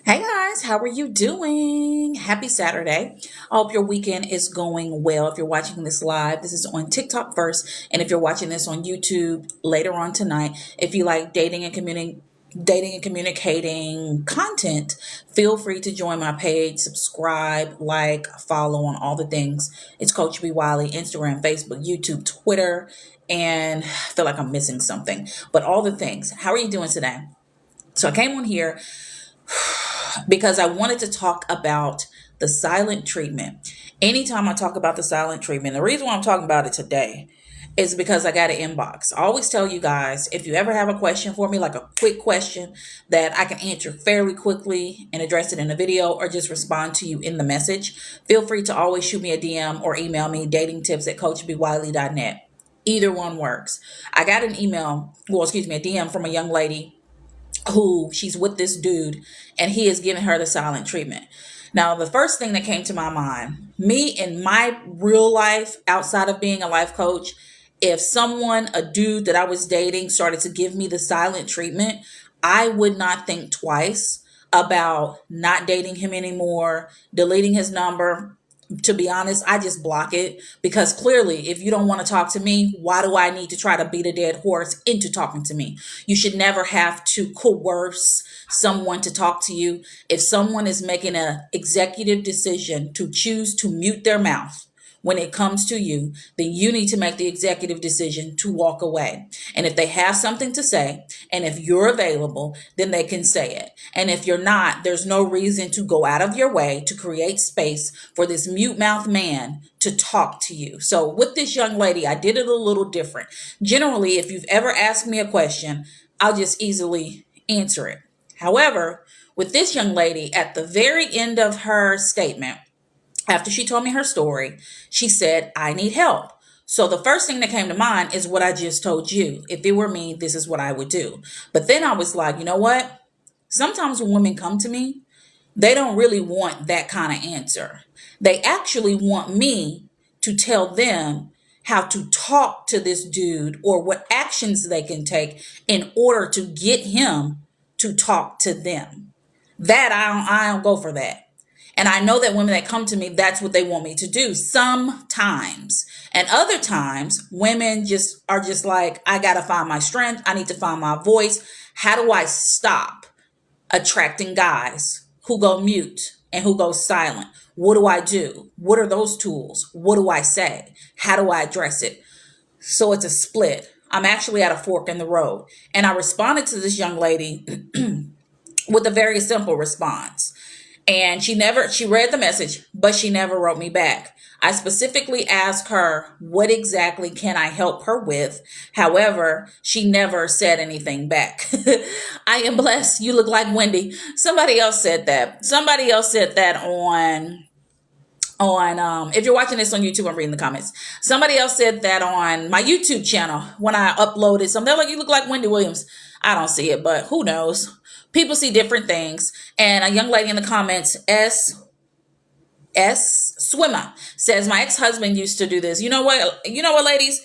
Hey guys, how are you doing? Happy Saturday. I hope your weekend is going well. If you're watching this live, this is on TikTok first. And if you're watching this on YouTube later on tonight, if you like dating and communicating content, feel free to join my page, subscribe, like, follow on all the things. It's Coach B Wiley, Instagram, Facebook, YouTube, Twitter, and I feel like I'm missing something, but all the things. How are you doing today? So I came on here because I wanted to talk about the silent treatment. Anytime I talk about the silent treatment, the reason why I'm talking about it today is because I got an inbox. I always tell you guys, if you ever have a question for me, like a quick question that I can answer fairly quickly and address it in a video or just respond to you in the message, feel free to always shoot me a DM or email me datingtips@coachbwiley.net. Either one works. I got an email, well, excuse me, a DM from a young lady who she's with this dude and he is giving her the silent treatment. Now, the first thing that came to my mind, me in my real life, outside of being a life coach, if someone, a dude that I was dating, started to give me the silent treatment, I would not think twice about not dating him anymore, deleting his number. To be honest, I just block it because clearly, if you don't want to talk to me, why do I need to try to beat a dead horse into talking to me? You should never have to coerce someone to talk to you. If someone is making an executive decision to choose to mute their mouth when it comes to you, then you need to make the executive decision to walk away. And if they have something to say, and if you're available, then they can say it. And if you're not, there's no reason to go out of your way to create space for this mute mouth man to talk to you. So with this young lady, I did it a little different. Generally, if you've ever asked me a question, I'll just easily answer it. However, with this young lady, at the very end of her statement, after she told me her story, she said, I need help. So the first thing that came to mind is what I just told you. If it were me, this is what I would do. But then I was like, you know what? Sometimes when women come to me, they don't really want that kind of answer. They actually want me to tell them how to talk to this dude or what actions they can take in order to get him to talk to them. That I don't go for that. And I know that women that come to me, that's what they want me to do sometimes. And other times, women just are just like, I got to find my strength. I need to find my voice. How do I stop attracting guys who go mute and who go silent? What do I do? What are those tools? What do I say? How do I address it? So it's a split. I'm actually at a fork in the road. And I responded to this young lady with a very simple response. And she read the message, but she never wrote me back. I specifically asked her, what exactly can I help her with? However, she never said anything back. I am blessed. You look like Wendy. Somebody else said that. Somebody else said that on if you're watching this on YouTube, I'm reading the comments. Somebody else said that on my YouTube channel when I uploaded something. They're like, you look like Wendy Williams. I don't see it, but who knows? People see different things. And a young lady in the comments, S Swimmer, says my ex-husband used to do this. You know what, ladies?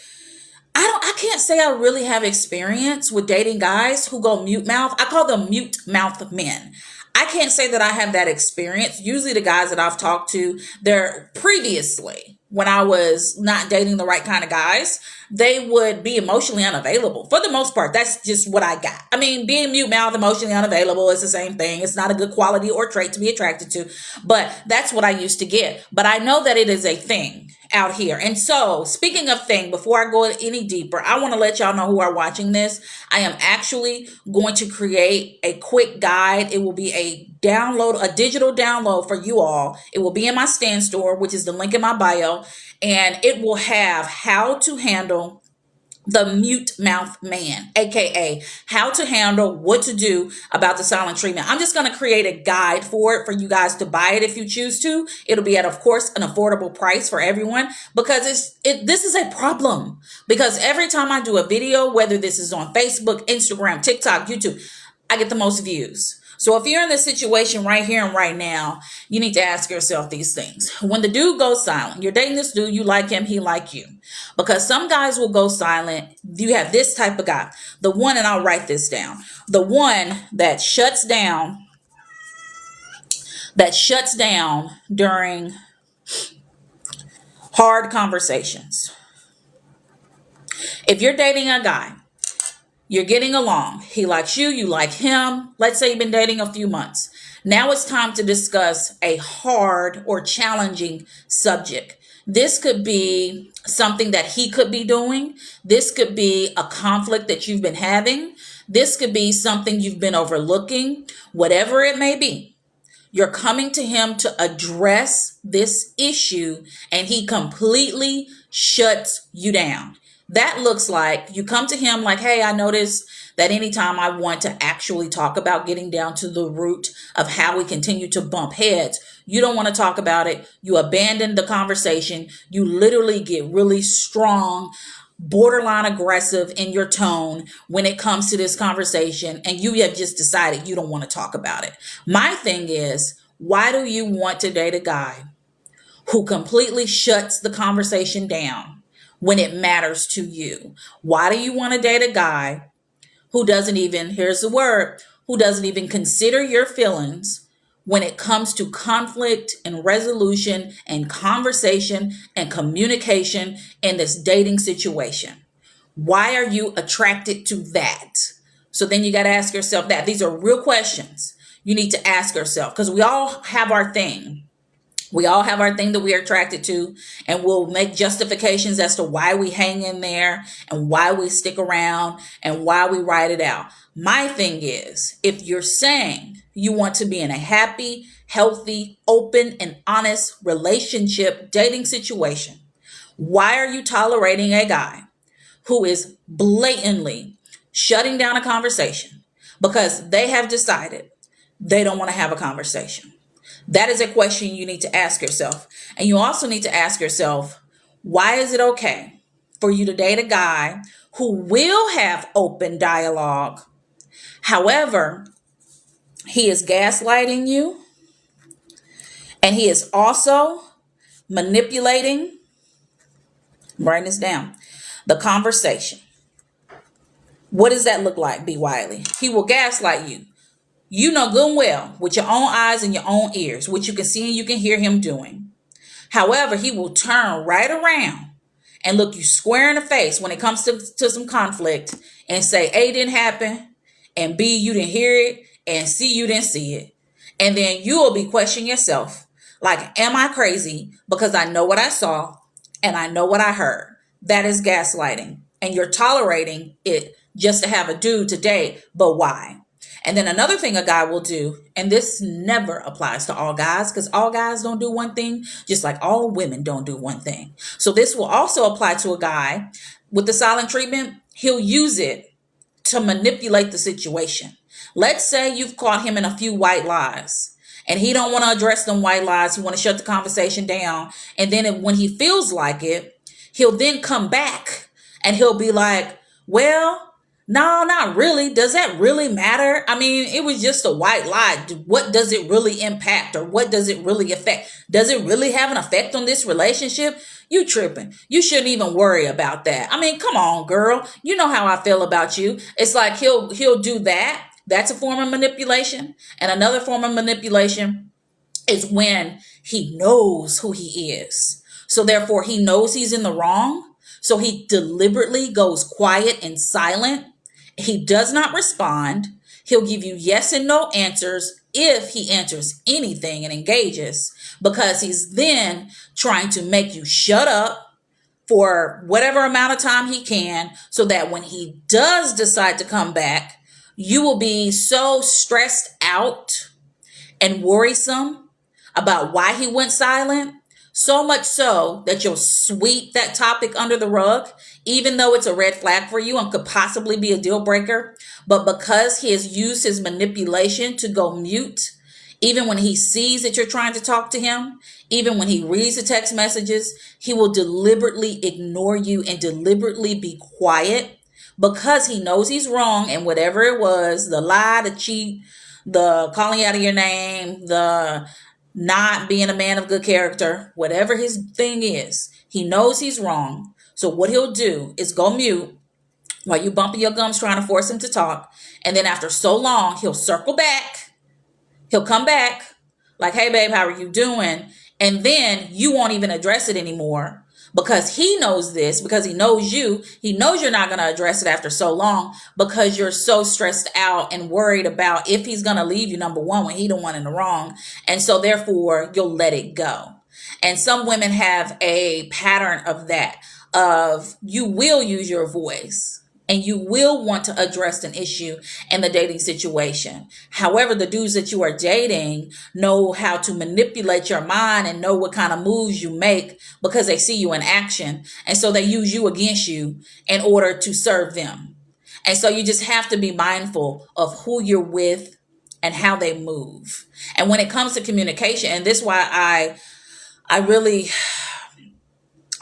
I can't say I really have experience with dating guys who go mute mouth. I call them mute mouth men. I can't say that I have that experience. Usually the guys that I've talked to, they're previously, when I was not dating the right kind of guys, they would be emotionally unavailable. For the most part, that's just what I got. I mean, being mute mouth, emotionally unavailable is the same thing. It's not a good quality or trait to be attracted to, but that's what I used to get. But I know that it is a thing out here. And so, speaking of thing, before I go any deeper, I want to let y'all know who are watching this. I am actually going to create a quick guide. It will be a digital download for you all. It will be in my Stand store, which is the link in my bio, and it will have how to handle the mute mouth man, aka how to handle what to do about the silent treatment. I'm just going to create a guide for it for you guys to buy it if you choose to. It'll be at, of course, an affordable price for everyone because this is a problem. Because every time I do a video, whether this is on Facebook, Instagram, TikTok, YouTube, I get the most views. So if you're in this situation right here and right now, you need to ask yourself these things. When the dude goes silent, you're dating this dude, you like him, he like you. Because some guys will go silent. You have this type of guy. The one, and I'll write this down. The one that shuts down that shuts down during hard conversations. If you're dating a guy, you're getting along, he likes you, you like him. Let's say you've been dating a few months. Now it's time to discuss a hard or challenging subject. This could be something that he could be doing. This could be a conflict that you've been having. This could be something you've been overlooking. Whatever it may be, you're coming to him to address this issue and he completely shuts you down. That looks like you come to him like, hey, I noticed that anytime I want to actually talk about getting down to the root of how we continue to bump heads, you don't want to talk about it. You abandon the conversation. You literally get really strong, borderline aggressive in your tone when it comes to this conversation, and you have just decided you don't want to talk about it. My thing is, why do you want to date a guy who completely shuts the conversation down when it matters to you? Why do you want to date a guy who doesn't even, here's the word, who doesn't even consider your feelings when it comes to conflict and resolution and conversation and communication in this dating situation? Why are you attracted to that? So then you got to ask yourself that. These are real questions you need to ask yourself, because we all have our thing. We all have our thing that we are attracted to, and we'll make justifications as to why we hang in there and why we stick around and why we ride it out. My thing is, if you're saying you want to be in a happy, healthy, open, and honest relationship, dating situation, why are you tolerating a guy who is blatantly shutting down a conversation because they have decided they don't want to have a conversation? That is a question you need to ask yourself. And you also need to ask yourself, why is it okay for you to date a guy who will have open dialogue? However, he is gaslighting you, and he is also manipulating, write this down, the conversation. What does that look like, B. Wiley? He will gaslight you. You know good and well, with your own eyes and your own ears, what you can see and you can hear him doing. However, he will turn right around and look you square in the face when it comes to some conflict and say, A, didn't happen, and B, you didn't hear it, and C, you didn't see it. And then you will be questioning yourself, like, am I crazy because I know what I saw and I know what I heard? That is gaslighting, and you're tolerating it just to have a dude to date, but why? And then another thing a guy will do, and this never applies to all guys because all guys don't do one thing, just like all women don't do one thing. So this will also apply to a guy with the silent treatment. He'll use it to manipulate the situation. Let's say you've caught him in a few white lies and he don't want to address them white lies. He want to shut the conversation down. And then when he feels like it, he'll then come back and he'll be like, well, no, not really. Does that really matter? I mean, it was just a white lie. What does it really impact, or what does it really affect? Does it really have an effect on this relationship? You tripping. You shouldn't even worry about that. I mean, come on, girl. You know how I feel about you. It's like he'll do that. That's a form of manipulation. And another form of manipulation is when he knows who he is. So therefore, he knows he's in the wrong. So he deliberately goes quiet and silent. He does not respond. He'll give you yes and no answers if he answers anything and engages, because he's then trying to make you shut up for whatever amount of time he can, so that when he does decide to come back, you will be so stressed out and worrisome about why he went silent, so much so that you'll sweep that topic under the rug, even though it's a red flag for you and could possibly be a deal breaker. But because he has used his manipulation to go mute, even when he sees that you're trying to talk to him, even when he reads the text messages, he will deliberately ignore you and deliberately be quiet, because he knows he's wrong. And whatever it was, the lie, the cheat, the calling out of your name, the not being a man of good character, whatever his thing is, he knows he's wrong. So what he'll do is go mute while you bumping your gums trying to force him to talk. And then after so long, he'll circle back. He'll come back Like, hey, babe, how are you doing? And then you won't even address it anymore because he knows this, because he knows you. He knows you're not going to address it after so long because you're so stressed out and worried about if he's going to leave you, number one, when he the one in the wrong. And so therefore you'll let it go. And some women have a pattern of that, of you will use your voice and you will want to address an issue in the dating situation. However, the dudes that you are dating know how to manipulate your mind and know what kind of moves you make because they see you in action. And so they use you against you in order to serve them. And so you just have to be mindful of who you're with and how they move. And when it comes to communication, and this is why I really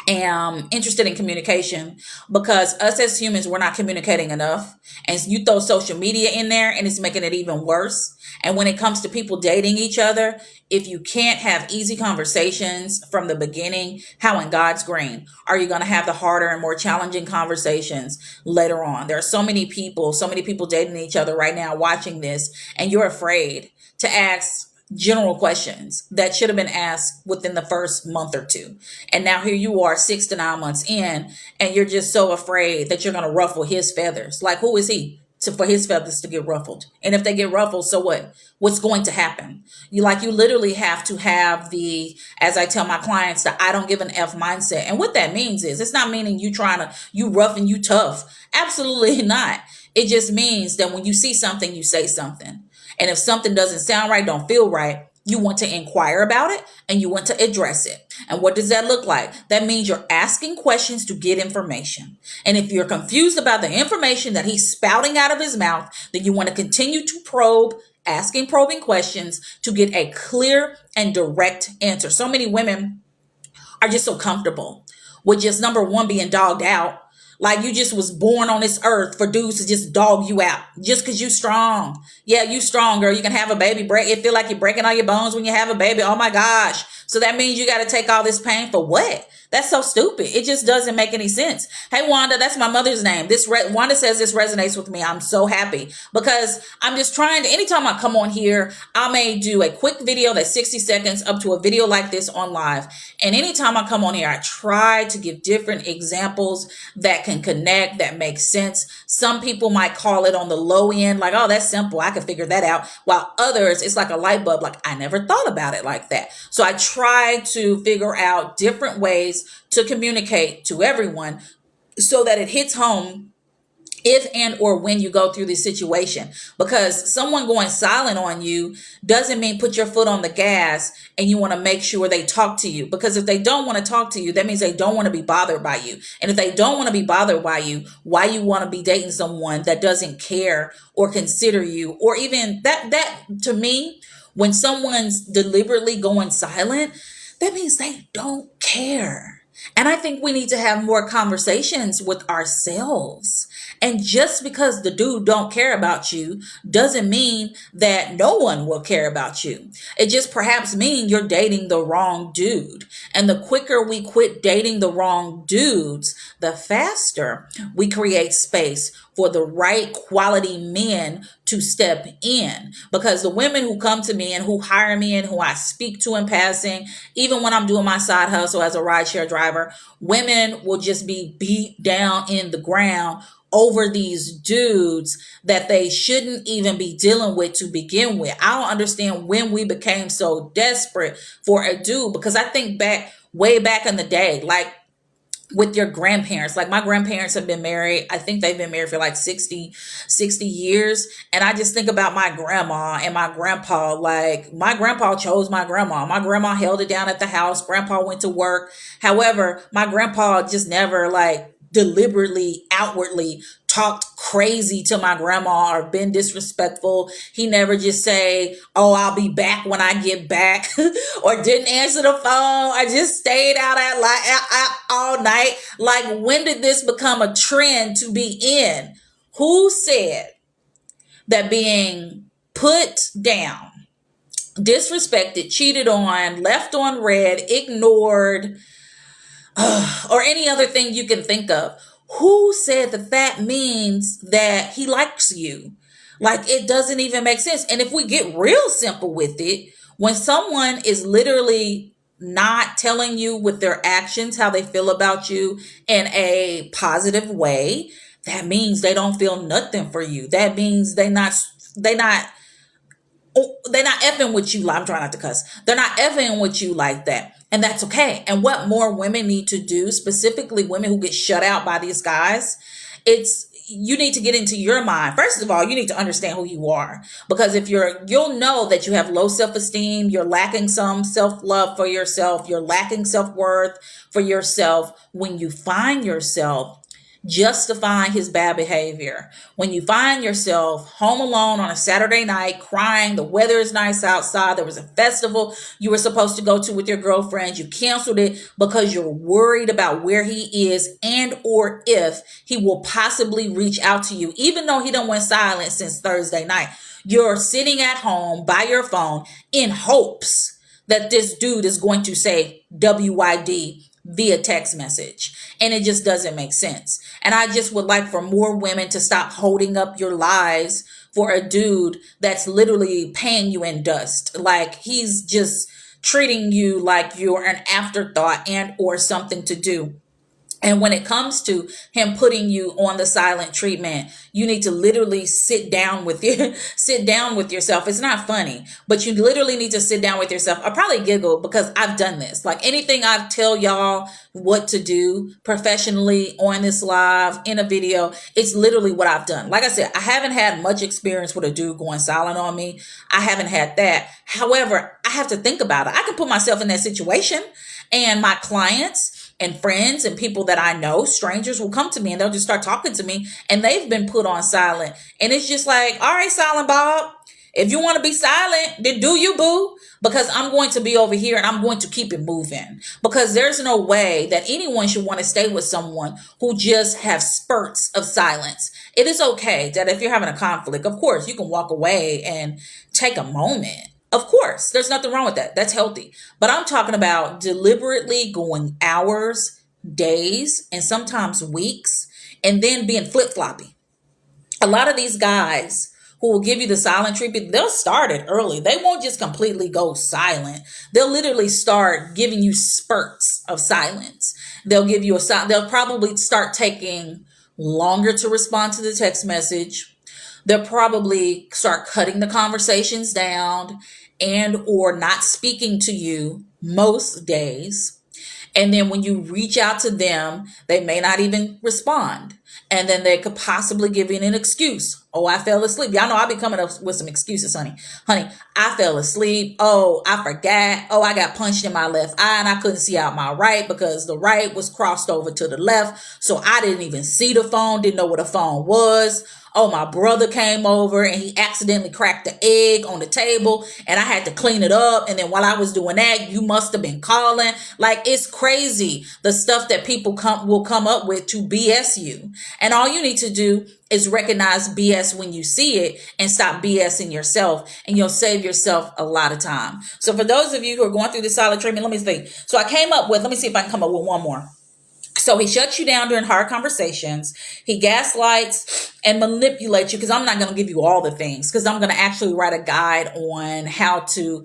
am interested in communication, because us as humans, we're not communicating enough. And you throw social media in there and it's making it even worse. And when it comes to people dating each other, if you can't have easy conversations from the beginning, how in God's green are you going to have the harder and more challenging conversations later on? There are so many people dating each other right now watching this, and you're afraid to ask general questions that should have been asked within the first month or two. And now here you are 6 to 9 months in, and you're just so afraid that you're going to ruffle his feathers. Like, who is he for his feathers to get ruffled? And if they get ruffled, so what? What's going to happen? You literally have to have the, as I tell my clients, the I don't give an F mindset. And what that means is, it's not meaning you rough and you tough. Absolutely not. It just means that when you see something, you say something. And if something doesn't sound right, don't feel right, you want to inquire about it and you want to address it. And what does that look like? That means you're asking questions to get information. And if you're confused about the information that he's spouting out of his mouth, then you want to continue to probe, asking probing questions to get a clear and direct answer. So many women are just so comfortable with just, number one, being dogged out. Like you just was born on this earth for dudes to just dog you out just because you strong. Yeah, you strong, girl. You can have a baby. It feel like you're breaking all your bones when you have a baby. Oh my gosh. So that means you got to take all this pain for what? That's so stupid. It just doesn't make any sense. Hey, Wanda, that's my mother's name. Wanda says this resonates with me. I'm so happy because I'm just trying to, anytime I come on here, I may do a quick video that's 60 seconds up to a video like this on live. And anytime I come on here, I try to give different examples that can connect, that make sense. Some people might call it on the low end, like, oh, that's simple, I can figure that out. While others, it's like a light bulb, like, I never thought about it like that. So I try to figure out different ways to communicate to everyone so that it hits home if and or when you go through this situation. Because someone going silent on you doesn't mean put your foot on the gas and you want to make sure they talk to you. Because if they don't want to talk to you, that means they don't want to be bothered by you. And if they don't want to be bothered by you, why you want to be dating someone that doesn't care or consider you? Or even that to me, when someone's deliberately going silent, that means they don't care. And I think we need to have more conversations with ourselves. And just because the dude don't care about you doesn't mean that no one will care about you. It just perhaps means you're dating the wrong dude. And the quicker we quit dating the wrong dudes, the faster we create space for the right quality men to step in. Because the women who come to me and who hire me and who I speak to in passing, even when I'm doing my side hustle as a rideshare driver, women will just be beat down in the ground over these dudes that they shouldn't even be dealing with to begin with. I don't understand when we became so desperate for a dude, because I think way back in the day, like with your grandparents, like my grandparents have been married. I think they've been married for like 60 years. And I just think about my grandma and my grandpa. Like my grandpa chose my grandma. My grandma held it down at the house. Grandpa went to work. However, my grandpa just never deliberately, outwardly talked crazy to my grandma or been disrespectful. He never just say, oh, I'll be back when I get back or didn't answer the phone. I just stayed out all night. Like, when did this become a trend to be in? Who said that being put down, disrespected, cheated on, left on red, ignored, or any other thing you can think of, who said that means that he likes you? Like, it doesn't even make sense. And if we get real simple with it, When someone is literally not telling you with their actions how they feel about you in a positive way, that means they don't feel nothing for you. That means they're not effing with you. I'm trying not to cuss. They're not effing with you like that. And that's okay. And what more women need to do, specifically women who get shut out by these guys, it's you need to get into your mind. First of all, you need to understand who you are. Because if you'll know that you have low self-esteem, you're lacking some self-love for yourself, you're lacking self-worth for yourself when you find yourself justifying his bad behavior. When you find yourself home alone on a Saturday night crying, the weather is nice outside, there was a festival you were supposed to go to with your girlfriends, you canceled it because you're worried about where he is and or if he will possibly reach out to you, even though he done went silent since Thursday night. You're sitting at home by your phone in hopes that this dude is going to say WYD via text message. And it just doesn't make sense. And I just would like for more women to stop holding up your lives for a dude that's literally paying you in dust. Like he's just treating you like you're an afterthought and or something to do. And when it comes to him putting you on the silent treatment, you need to literally sit down with sit down with yourself. It's not funny, but you literally need to sit down with yourself. I probably giggle because I've done this. Like anything I tell y'all what to do professionally on this live in a video, it's literally what I've done. Like I said, I haven't had much experience with a dude going silent on me. I haven't had that. However, I have to think about it. I can put myself in that situation, and my clients and friends and people that I know, strangers will come to me and they'll just start talking to me and they've been put on silent. And it's just like, all right, Silent Bob, if you want to be silent, then do you, boo? Because I'm going to be over here and I'm going to keep it moving. Because there's no way that anyone should want to stay with someone who just have spurts of silence. It is okay that if you're having a conflict, of course, you can walk away and take a moment. Of course, there's nothing wrong with that. That's healthy. But I'm talking about deliberately going hours, days, and sometimes weeks, and then being flip-floppy. A lot of these guys who will give you the silent treatment, they'll start it early. They won't just completely go silent. They'll literally start giving you spurts of silence. They'll probably start taking longer to respond to the text message. They'll probably start cutting the conversations down and or not speaking to you most days. And then when you reach out to them, they may not even respond. And then they could possibly give you an excuse. Oh, I fell asleep. Y'all know I be coming up with some excuses, honey. Honey, I fell asleep. Oh, I forgot. Oh, I got punched in my left eye and I couldn't see out my right because the right was crossed over to the left. So I didn't even see the phone, didn't know what a phone was. Oh, my brother came over and he accidentally cracked the egg on the table and I had to clean it up. And then while I was doing that, you must have been calling. Like, it's crazy the stuff that people will come up with to BS you. And all you need to do is recognize BS when you see it and stop BSing yourself, and you'll save yourself a lot of time. So for those of you who are going through the silent treatment, let me see. So I came up with, let me see if I can come up with one more. So he shuts you down during hard conversations. He gaslights and manipulates you, because I'm not going to give you all the things, because I'm going to actually write a guide on how to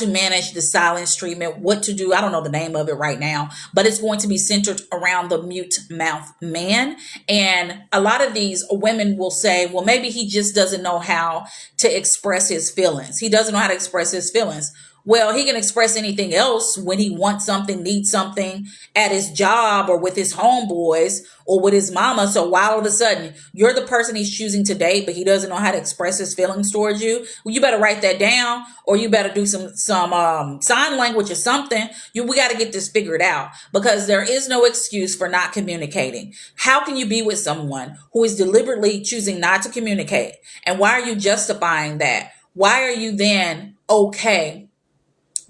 manage the silence treatment, what to do. I don't know the name of it right now, but it's going to be centered around the mute mouth man. And a lot of these women will say, well, maybe he just doesn't know how to express his feelings. He doesn't know how to express his feelings. Well, he can express anything else when he wants something, needs something at his job or with his homeboys or with his mama. So why all of a sudden you're the person he's choosing to date, but he doesn't know how to express his feelings towards you? Well, you better write that down, or you better do some sign language or something. We got to get this figured out, because there is no excuse for not communicating. How can you be with someone who is deliberately choosing not to communicate? And why are you justifying that? Why are you then okay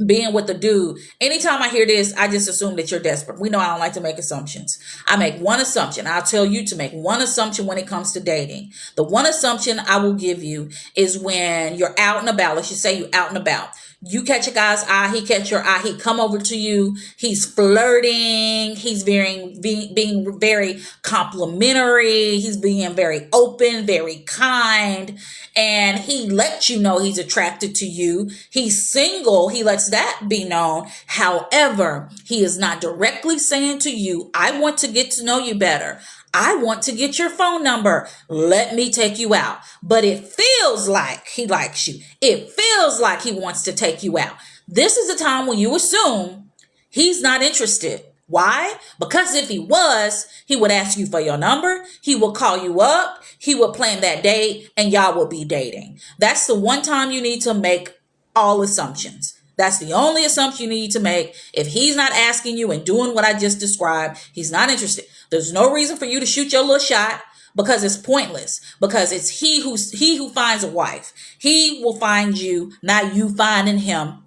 being with the dude? Anytime I hear this, I just assume that you're desperate. We know I don't like to make assumptions. I make one assumption. I'll tell you to make one assumption when it comes to dating. The one assumption I will give you is when you're out and about. Let's just say you're out and about. You catch a guy's eye, he catch your eye, he come over to you, he's flirting, he's being very complimentary, he's being very open, very kind. and he lets you know he's attracted to you. He's single. He lets that be known. However, he is not directly saying to you, I want to get to know you better. I want to get your phone number. Let me take you out. But it feels like he likes you. It feels like he wants to take you out. This is the time when you assume he's not interested. Why? Because if he was, he would ask you for your number. He will call you up. He will plan that date and y'all will be dating. That's the one time you need to make all assumptions. That's the only assumption you need to make. If he's not asking you and doing what I just described, he's not interested. There's no reason for you to shoot your little shot because it's pointless. Because it's he who finds a wife. He will find you, not you finding him.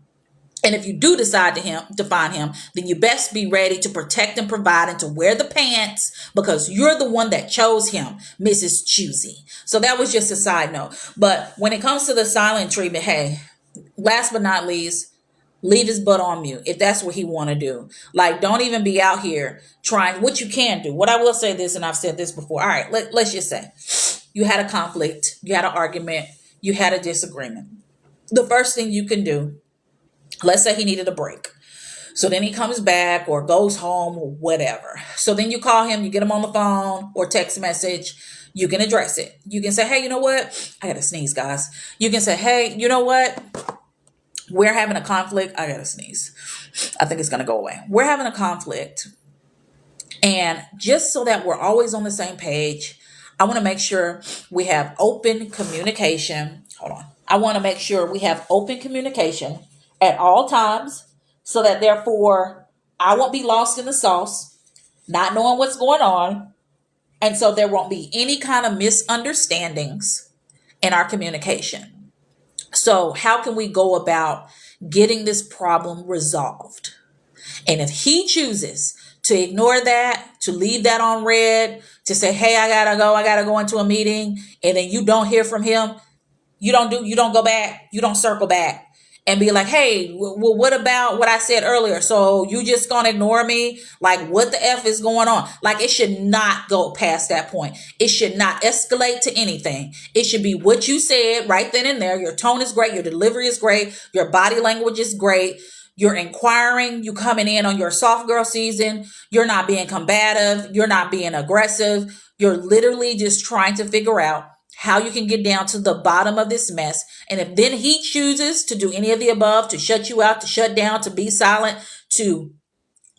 And if you do decide to find him, then you best be ready to protect and provide and to wear the pants because you're the one that chose him, Mrs. Choosy. So that was just a side note. But when it comes to the silent treatment, hey, last but not least, leave his butt on mute if that's what he want to do. Like, don't even be out here trying what you can do. What I will say this, and I've said this before. All right, let's just say you had a conflict, you had an argument, you had a disagreement. The first thing you can do, let's say he needed a break. So then he comes back or goes home or whatever. So then you call him, you get him on the phone or text message. You can address it. You can say, hey, you know what? I got to sneeze, guys. You can say, hey, you know what? We're having a conflict. I got to sneeze. I think it's going to go away. We're having a conflict. And just so that we're always on the same page, I want to make sure we have open communication. Hold on. I want to make sure we have open communication at all times so that therefore I won't be lost in the sauce, not knowing what's going on. And so there won't be any kind of misunderstandings in our communication. So how can we go about getting this problem resolved? And if he chooses to ignore that, to leave that on red, to say, hey, I gotta go into a meeting, and then you don't hear from him, you don't go back, you don't circle back and be like, hey, well, what about what I said earlier? So you just gonna ignore me? Like, what the F is going on? Like, it should not go past that point. It should not escalate to anything. It should be what you said right then and there. Your tone is great. Your delivery is great. Your body language is great. You're inquiring. You coming in on your soft girl season. You're not being combative. You're not being aggressive. You're literally just trying to figure out how you can get down to the bottom of this mess. And if then he chooses to do any of the above, to shut you out, to shut down, to be silent, to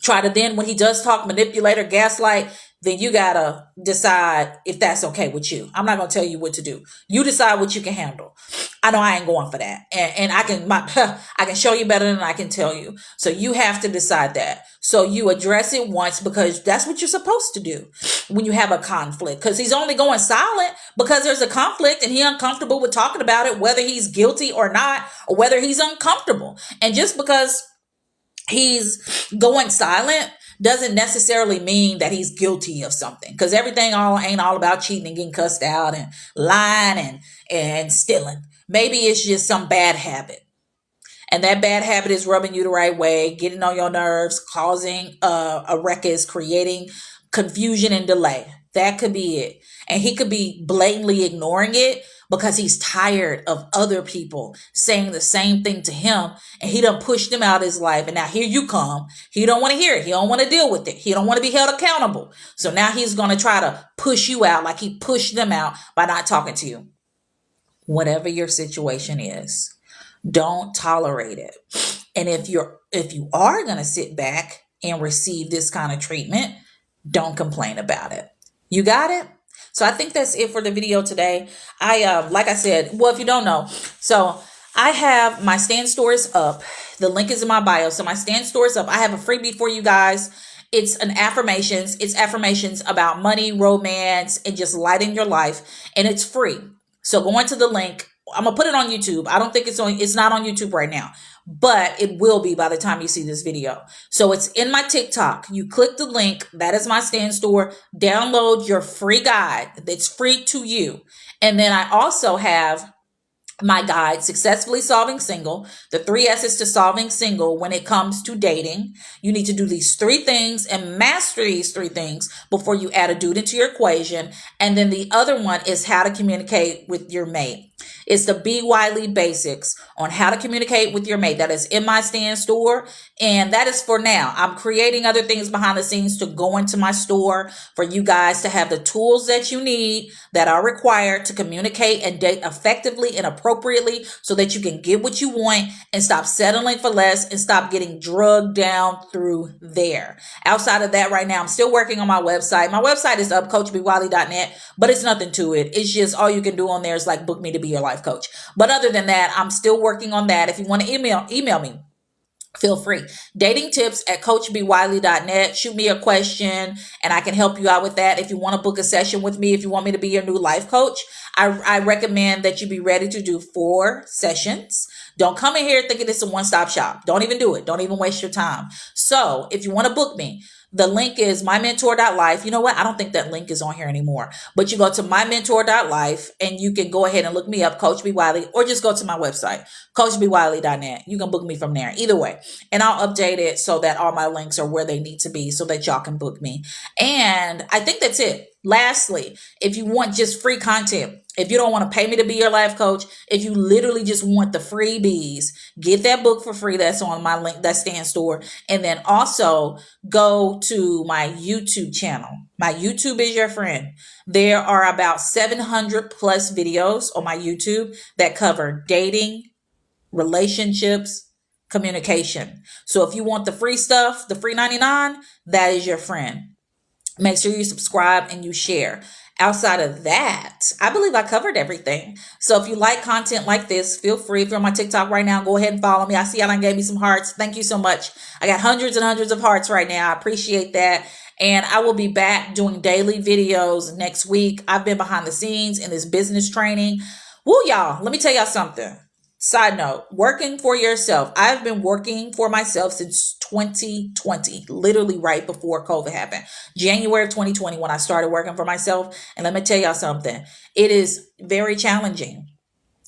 try to then, when he does talk, manipulate or gaslight, then you gotta decide if that's okay with you. I'm not gonna tell you what to do. You decide what you can handle. I know I ain't going for that. And I can show you better than I can tell you. So you have to decide that. So you address it once because that's what you're supposed to do when you have a conflict. Because he's only going silent because there's a conflict and he's uncomfortable with talking about it, whether he's guilty or not, or whether he's uncomfortable. And just because he's going silent doesn't necessarily mean that he's guilty of something, because everything ain't all about cheating and getting cussed out and lying and stealing. Maybe it's just some bad habit. And that bad habit is rubbing you the right way, getting on your nerves, causing a ruckus, creating confusion and delay. That could be it. And he could be blatantly ignoring it because he's tired of other people saying the same thing to him, and he done pushed them out of his life. And now here you come. He don't want to hear it. He don't want to deal with it. He don't want to be held accountable. So now he's going to try to push you out like he pushed them out by not talking to you. Whatever your situation is, don't tolerate it. And if you are going to sit back and receive this kind of treatment, don't complain about it. You got it? So I think that's it for the video today. Like I said, well, if you don't know, so I have my Stand store is up. The link is in my bio. So my Stand store is up. I have a freebie for you guys. It's affirmations. It's affirmations about money, romance, and just lighting your life. And it's free. So go into the link. I'm going to put it on YouTube. I don't think it's not on YouTube right now, but it will be by the time you see this video. So it's in my TikTok. You click the link. That is my Stand store. Download your free guide. It's free to you. And then I also have my guide, Successfully Solving Single, the 3 S's to Solving Single. When it comes to dating, you need to do these 3 things and master these 3 things before you add a dude into your equation. And then the other one is how to communicate with your mate. It's the Be Wiley Basics on how to communicate with your mate. That is in my stand store. And that is for now. I'm creating other things behind the scenes to go into my store for you guys to have the tools that you need that are required to communicate and date effectively and appropriately so that you can get what you want and stop settling for less and stop getting drugged down through there. Outside of that, right now, I'm still working on my website. My website is up, coachbwiley.net, but it's nothing to it. It's just all you can do on there is like book me to be your life coach. But other than that, I'm still working on that. If you want to email me. Feel free. Dating tips at coachbwiley.net. Shoot me a question and I can help you out with that. If you want to book a session with me, if you want me to be your new life coach, I recommend that you be ready to do 4 sessions. Don't come in here thinking it's a one-stop shop. Don't even do it. Don't even waste your time. So if you want to book me, the link is mymentor.life. You know what? I don't think that link is on here anymore. But you go to mymentor.life and you can go ahead and look me up, Coach B. Wiley, or just go to my website, coachbwiley.net. You can book me from there. Either way. And I'll update it so that all my links are where they need to be so that y'all can book me. And I think that's it. Lastly, if you want just free content, if you don't want to pay me to be your life coach, if you literally just want the freebies, get that book for free. That's on my link, that stand store. And then also go to my YouTube channel. My YouTube is your friend. There are about 700 plus videos on my YouTube that cover dating, relationships, communication. So if you want the free stuff, the free 99, that is your friend. Make sure you subscribe and you share. Outside of that, I believe I covered everything. So if you like content like this, feel free. If you're on my TikTok right now, go ahead and follow me. I see Alan gave me some hearts. Thank you so much. I got hundreds and hundreds of hearts right now. I appreciate that. And I will be back doing daily videos next week. I've been behind the scenes in this business training. Woo, y'all. Let me tell y'all something. Side note, working for yourself. I've been working for myself since 2020, literally right before COVID happened. January of 2020 when I started working for myself. And let me tell y'all something. It is very challenging.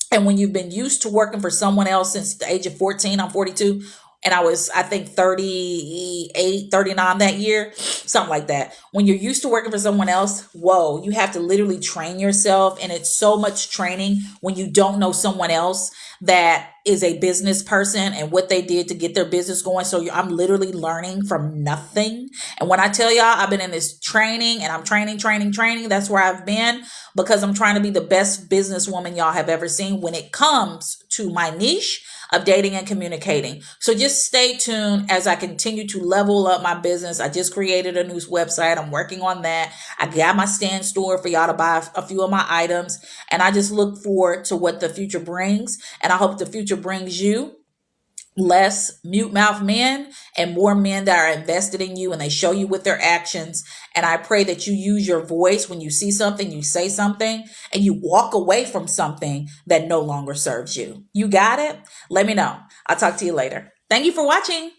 And when you've been used to working for someone else since the age of 14, I'm 42, and I was, I think, 38, 39 that year, something like that. When you're used to working for someone else, whoa, you have to literally train yourself. And it's so much training when you don't know someone else that is a business person and what they did to get their business going. So I'm literally learning from nothing. And when I tell y'all I've been in this training and I'm training, that's where I've been because I'm trying to be the best businesswoman y'all have ever seen when it comes to my niche of dating and communicating. So just stay tuned as I continue to level up my business. I just created a new website. I'm working on that. I got my stand store for y'all to buy a few of my items. And I just look forward to what the future brings. And I hope the future brings you less mute mouth men and more men that are invested in you and they show you with their actions. And I pray that you use your voice when you see something, you say something, and you walk away from something that no longer serves you. You got it? Let me know. I'll talk to you later. Thank you for watching.